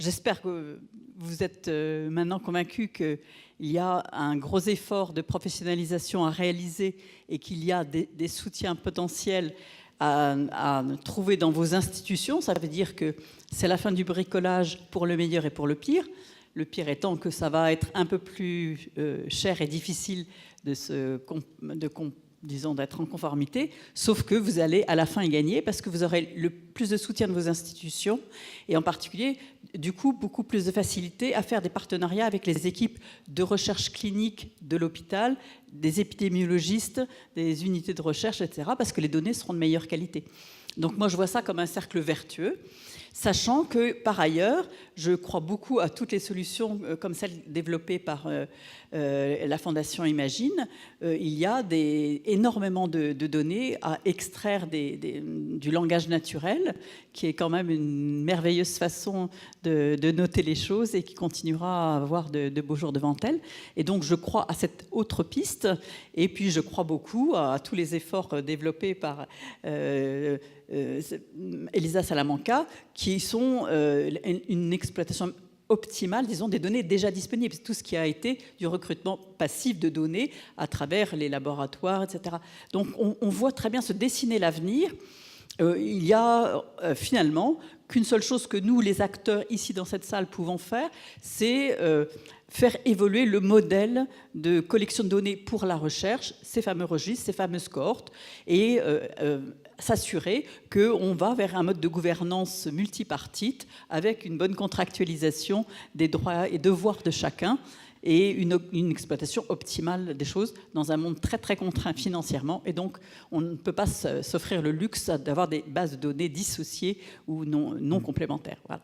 j'espère que vous êtes maintenant convaincus qu'il y a un gros effort de professionnalisation à réaliser et qu'il y a des soutiens potentiels à trouver dans vos institutions. Ça veut dire que c'est la fin du bricolage pour le meilleur et pour le pire. Le pire étant que ça va être un peu plus cher et difficile disons, d'être en conformité, sauf que vous allez à la fin y gagner parce que vous aurez le plus de soutien de vos institutions et en particulier, du coup, beaucoup plus de facilité à faire des partenariats avec les équipes de recherche clinique de l'hôpital, des épidémiologistes, des unités de recherche, etc., parce que les données seront de meilleure qualité. Donc moi, je vois ça comme un cercle vertueux, sachant que, par ailleurs, je crois beaucoup à toutes les solutions comme celles développées par la Fondation Imagine. Il y a énormément de données à extraire du langage naturel, qui est quand même une merveilleuse façon de noter les choses et qui continuera à avoir de beaux jours devant elle. Et donc, je crois à cette autre piste. Et puis, je crois beaucoup à tous les efforts développés par Elisa Salamanca, qui sont une exploitation optimale, disons, des données déjà disponibles. Tout ce qui a été du recrutement passif de données à travers les laboratoires, etc. Donc, on voit très bien se dessiner l'avenir. Il y a finalement qu'une seule chose que nous, les acteurs ici dans cette salle, pouvons faire, c'est faire évoluer le modèle de collection de données pour la recherche, ces fameux registres, ces fameuses cohortes, et s'assurer qu'on va vers un mode de gouvernance multipartite avec une bonne contractualisation des droits et devoirs de chacun et une exploitation optimale des choses dans un monde très très contraint financièrement. Et donc, on ne peut pas s'offrir le luxe d'avoir des bases de données dissociées ou non complémentaires. Voilà.